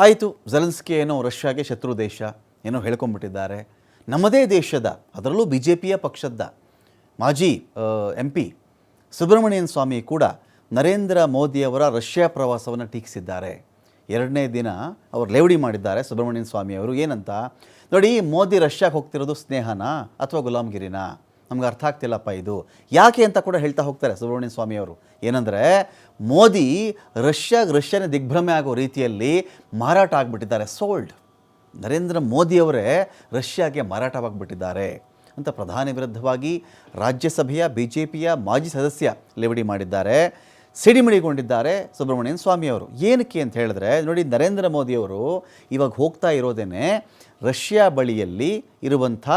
ಆಯಿತು, ಝೆಲೆನ್ಸ್ಕಿ ಏನೋ ರಷ್ಯಾಗೆ ಶತ್ರು ದೇಶ ಏನೋ ಹೇಳ್ಕೊಂಡ್ಬಿಟ್ಟಿದ್ದಾರೆ. ನಮ್ಮದೇ ದೇಶದ, ಅದರಲ್ಲೂ ಬಿ ಜೆ ಪಿಯ ಪಕ್ಷದ ಮಾಜಿ MP ಸುಬ್ರಮಣಿಯನ್ ಸ್ವಾಮಿ ಕೂಡ ನರೇಂದ್ರ ಮೋದಿಯವರ ರಷ್ಯಾ ಪ್ರವಾಸವನ್ನು ಟೀಕಿಸಿದ್ದಾರೆ. 2ನೇ ದಿನ ಅವರು ಲೇವಡಿ ಮಾಡಿದ್ದಾರೆ ಸುಬ್ರಮಣಿಯನ್ ಸ್ವಾಮಿ ಅವರು. ಏನಂತ ನೋಡಿ, ಮೋದಿ ರಷ್ಯಾಗೆ ಹೋಗ್ತಿರೋದು ಸ್ನೇಹನಾ ಅಥವಾ ಗುಲಾಮ್ಗಿರಿನಾ? ನಮ್ಗೆ ಅರ್ಥ ಆಗ್ತಿಲ್ಲಪ್ಪ ಇದು ಯಾಕೆ ಅಂತ ಕೂಡ ಹೇಳ್ತಾ ಹೋಗ್ತಾರೆ ಸುಬ್ರಮಣಿಯನ್ ಸ್ವಾಮಿ ಅವರು. ಏನಂದರೆ ಮೋದಿ ರಷ್ಯಾನೇ ದಿಗ್ಭ್ರಮೆ ಆಗೋ ರೀತಿಯಲ್ಲಿ ಮಾರಾಟ ಆಗಿಬಿಟ್ಟಿದ್ದಾರೆ, ಸೋಲ್ಡ್. ನರೇಂದ್ರ ಮೋದಿಯವರೇ ರಷ್ಯಾಗೆ ಮಾರಾಟವಾಗಿಬಿಟ್ಟಿದ್ದಾರೆ ಅಂತ ಪ್ರಧಾನಿ ವಿರುದ್ಧವಾಗಿ ರಾಜ್ಯಸಭೆಯ BJPಯ ಮಾಜಿ ಸದಸ್ಯ ಲೇವಡಿ ಮಾಡಿದ್ದಾರೆ. ಸಿಡಿಮಿಡಿಗೊಂಡಿದ್ದಾರೆ ಸುಬ್ರಮಣಿಯನ್ ಸ್ವಾಮಿಯವರು. ಏನಕ್ಕೆ ಅಂತ ಹೇಳಿದ್ರೆ ನೋಡಿ, ನರೇಂದ್ರ ಮೋದಿಯವರು ಇವಾಗ ಹೋಗ್ತಾ ಇರೋದೇನೆ ರಷ್ಯಾ ಬಳಿಯಲ್ಲಿ ಇರುವಂಥ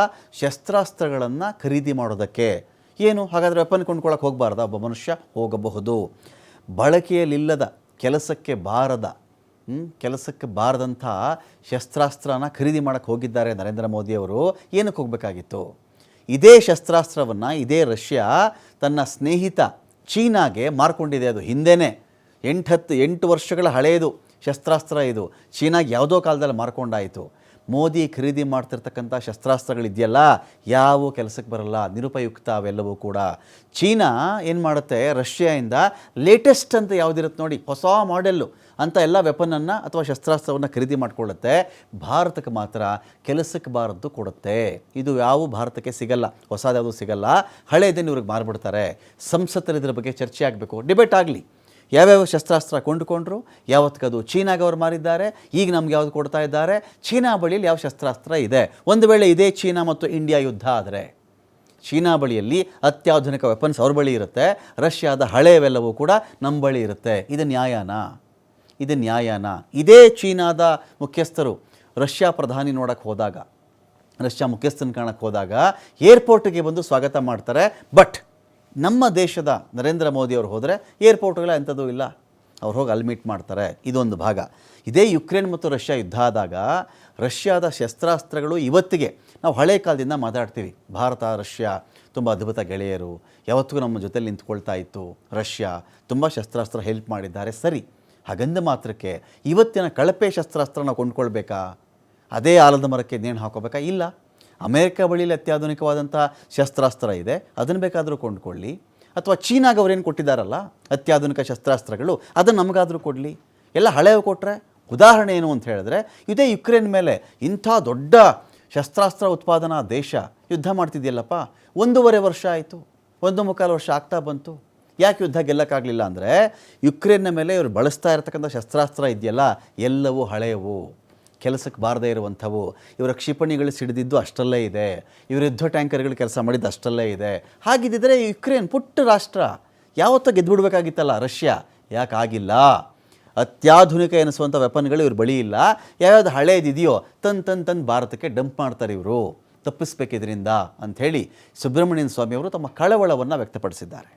ಶಸ್ತ್ರಾಸ್ತ್ರಗಳನ್ನು ಖರೀದಿ ಮಾಡೋದಕ್ಕೆ. ಏನು ಹಾಗಾದರೆ ವೆಪನ್ ಕೊಂಡ್ಕೊಳ್ಳೋಕೆ ಹೋಗಬಾರ್ದ? ಒಬ್ಬ ಮನುಷ್ಯ ಹೋಗಬಹುದು. ಬಳಕೆಯಲ್ಲಿಲ್ಲದ, ಕೆಲಸಕ್ಕೆ ಬಾರದಂಥ ಶಸ್ತ್ರಾಸ್ತ್ರನ ಖರೀದಿ ಮಾಡೋಕ್ಕೆ ಹೋಗಿದ್ದಾರೆ ನರೇಂದ್ರ ಮೋದಿಯವರು. ಏನಕ್ಕೆ ಹೋಗಬೇಕಾಗಿತ್ತು? ಇದೇ ಶಸ್ತ್ರಾಸ್ತ್ರವನ್ನು ಇದೇ ರಷ್ಯಾ ತನ್ನ ಸ್ನೇಹಿತ ಚೀನಾಗೆ ಮಾರ್ಕೊಂಡಿದೆ. ಅದು ಹಿಂದೆನೇ 8 ವರ್ಷಗಳ ಹಳೆಯದು ಶಸ್ತ್ರಾಸ್ತ್ರ ಇದು. ಚೀನಾಗೆ ಯಾವುದೋ ಕಾಲದಲ್ಲಿ ಮಾರ್ಕೊಂಡಾಯಿತು. ಮೋದಿ ಖರೀದಿ ಮಾಡ್ತಿರ್ತಕ್ಕಂಥ ಶಸ್ತ್ರಾಸ್ತ್ರಗಳಿದೆಯಲ್ಲ, ಯಾವ ಕೆಲಸಕ್ಕೆ ಬರಲ್ಲ, ನಿರುಪಯುಕ್ತ ಅವೆಲ್ಲವೂ ಕೂಡ. ಚೀನಾ ಏನು ಮಾಡುತ್ತೆ, ರಷ್ಯಾದಿಂದ ಲೇಟೆಸ್ಟ್ ಅಂತ ಯಾವುದಿರುತ್ತೆ ನೋಡಿ, ಹೊಸ ಮಾಡೆಲ್ಲು ಅಂತ ಎಲ್ಲ ವೆಪನನ್ನು ಅಥವಾ ಶಸ್ತ್ರಾಸ್ತ್ರವನ್ನು ಖರೀದಿ ಮಾಡಿಕೊಳ್ಳುತ್ತೆ. ಭಾರತಕ್ಕೆ ಮಾತ್ರ ಕೆಲಸಕ್ಕೆ ಬಾರದ್ದು ಕೊಡುತ್ತೆ. ಇದು ಯಾವ ಭಾರತಕ್ಕೆ ಸಿಗಲ್ಲ, ಹೊಸದ್ಯಾವುದು ಸಿಗಲ್ಲ, ಹಳೆಯದನ್ನು ಇವ್ರಿಗೆ ಮಾರ್ಬಿಡ್ತಾರೆ. ಸಂಸತ್ತಲ್ಲಿ ಇದ್ರ ಬಗ್ಗೆ ಚರ್ಚೆ ಆಗಬೇಕು, ಡಿಬೇಟ್ ಆಗಲಿ. ಯಾವ್ಯಾವ ಶಸ್ತ್ರಾಸ್ತ್ರ ಕೊಂಡುಕೊಂಡ್ರು, ಯಾವತ್ತಕ್ಕದು ಚೀನಾಗೆ ಅವ್ರು ಮಾರಿದ್ದಾರೆ, ಈಗ ನಮ್ಗೆ ಯಾವುದು ಕೊಡ್ತಾ ಇದ್ದಾರೆ, ಚೀನಾ ಬಳಿಯಲ್ಲಿ ಯಾವ ಶಸ್ತ್ರಾಸ್ತ್ರ ಇದೆ. ಒಂದು ವೇಳೆ ಇದೇ ಚೀನಾ ಮತ್ತು ಇಂಡಿಯಾ ಯುದ್ಧ ಆದರೆ ಚೀನಾ ಬಳಿಯಲ್ಲಿ ಅತ್ಯಾಧುನಿಕ ವೆಪನ್ಸ್ ಅವ್ರ ಬಳಿ ಇರುತ್ತೆ, ರಷ್ಯಾದ ಹಳೆಯವೆಲ್ಲವೂ ಕೂಡ ನಮ್ಮ ಬಳಿ ಇರುತ್ತೆ. ಇದು ನ್ಯಾಯನಾ? ಇದೇ ಚೀನಾದ ಮುಖ್ಯಸ್ಥರು ರಷ್ಯಾ ಪ್ರಧಾನಿ ನೋಡೋಕ್ಕೆ ಹೋದಾಗ, ರಷ್ಯಾ ಮುಖ್ಯಸ್ಥನ ಕಾಣಕ್ಕೆ ಹೋದಾಗ ಏರ್ಪೋರ್ಟಿಗೆ ಬಂದು ಸ್ವಾಗತ ಮಾಡ್ತಾರೆ. ಬಟ್ ನಮ್ಮ ದೇಶದ ನರೇಂದ್ರ ಮೋದಿಯವರು ಹೋದರೆ ಏರ್ಪೋರ್ಟ್ಗಳ ಎಂಥದ್ದು ಇಲ್ಲ, ಅವ್ರು ಹೋಗಿ ಅಲ್ಲಿ ಮೀಟ್ ಮಾಡ್ತಾರೆ. ಇದೊಂದು ಭಾಗ. ಇದೇ ಯುಕ್ರೇನ್ ಮತ್ತು ರಷ್ಯಾ ಯುದ್ಧ ಆದಾಗ ರಷ್ಯಾದ ಶಸ್ತ್ರಾಸ್ತ್ರಗಳು ಇವತ್ತಿಗೆ ನಾವು ಹಳೆ ಕಾಲದಿಂದ ಮಾತಾಡ್ತೀವಿ, ಭಾರತ ರಷ್ಯಾ ತುಂಬ ಅದ್ಭುತ ಗೆಳೆಯರು, ಯಾವತ್ತಿಗೂ ನಮ್ಮ ಜೊತೆಲಿ ನಿಂತ್ಕೊಳ್ತಾ ಇತ್ತು, ರಷ್ಯಾ ತುಂಬ ಶಸ್ತ್ರಾಸ್ತ್ರ ಹೆಲ್ಪ್ ಮಾಡಿದ್ದಾರೆ. ಸರಿ, ಹಾಗಂದ ಮಾತ್ರಕ್ಕೆ ಇವತ್ತಿನ ಕಳಪೆ ಶಸ್ತ್ರಾಸ್ತ್ರ ನಾವು ಕೊಂಡ್ಕೊಳ್ಬೇಕಾ? ಅದೇ ಆಲದ ಮರಕ್ಕೆ ನೇಣು ಹಾಕೋಬೇಕಾ? ಇಲ್ಲ. ಅಮೇರಿಕ ಬಳಿಯಲ್ಲಿ ಅತ್ಯಾಧುನಿಕವಾದಂಥ ಶಸ್ತ್ರಾಸ್ತ್ರ ಇದೆ, ಅದನ್ನು ಬೇಕಾದರೂ ಕೊಂಡ್ಕೊಳ್ಳಿ. ಅಥವಾ ಚೀನಾಗೆ ಅವ್ರೇನು ಕೊಟ್ಟಿದ್ದಾರಲ್ಲ ಅತ್ಯಾಧುನಿಕ ಶಸ್ತ್ರಾಸ್ತ್ರಗಳು, ಅದನ್ನು ನಮಗಾದರೂ ಕೊಡಲಿ. ಎಲ್ಲ ಹಳೆಯವು ಕೊಟ್ಟರೆ. ಉದಾಹರಣೆ ಏನು ಅಂತ ಹೇಳಿದ್ರೆ, ಇದೇ ಯುಕ್ರೇನ್ ಮೇಲೆ ಇಂಥ ದೊಡ್ಡ ಶಸ್ತ್ರಾಸ್ತ್ರ ಉತ್ಪಾದನಾ ದೇಶ ಯುದ್ಧ ಮಾಡ್ತಿದೆಯಲ್ಲಪ್ಪ, 1.5 ವರ್ಷ ಆಯಿತು, 1.25 ವರ್ಷ ಆಗ್ತಾ ಬಂತು. ಯಾಕೆ ಯುದ್ಧ ಗೆಲ್ಲಕ್ಕಾಗಲಿಲ್ಲ ಅಂದರೆ, ಯುಕ್ರೇನ್ನ ಮೇಲೆ ಇವರು ಬಳಸ್ತಾ ಇರತಕ್ಕಂಥ ಶಸ್ತ್ರಾಸ್ತ್ರ ಇದೆಯಲ್ಲ, ಎಲ್ಲವೂ ಹಳೆಯವು, ಕೆಲಸಕ್ಕೆ ಬಾರದೇ ಇರುವಂಥವು. ಇವರ ಕ್ಷಿಪಣಿಗಳು ಸಿಡಿದಿದ್ದು ಅಷ್ಟಲ್ಲೇ ಇದೆ, ಇವರ ಯುದ್ಧ ಟ್ಯಾಂಕರ್ಗಳು ಕೆಲಸ ಮಾಡಿದ್ದು ಅಷ್ಟಲ್ಲೇ ಇದೆ. ಹಾಗಿದ್ದರೆ ಯುಕ್ರೇನ್ ಪುಟ್ಟ ರಾಷ್ಟ್ರ, ಯಾವತ್ತೂ ಗೆದ್ದುಬಿಡ್ಬೇಕಾಗಿತ್ತಲ್ಲ ರಷ್ಯಾ, ಯಾಕಾಗಿಲ್ಲ? ಅತ್ಯಾಧುನಿಕ ಎನಿಸುವಂಥ ವೆಪನ್ಗಳು ಇವ್ರ ಬಳಿ ಇಲ್ಲ. ಯಾವ್ಯಾವುದು ಹಳೇದಿದೆಯೋ ತಂದು ಭಾರತಕ್ಕೆ ಡಂಪ್ ಮಾಡ್ತಾರೆ ಇವರು, ತಪ್ಪಿಸ್ಬೇಕಿದ್ರಿಂದ ಅಂಥೇಳಿ ಸುಬ್ರಮಣಿಯನ್ ಸ್ವಾಮಿ ಅವರು ತಮ್ಮ ಕಳವಳವನ್ನು ವ್ಯಕ್ತಪಡಿಸಿದ್ದಾರೆ.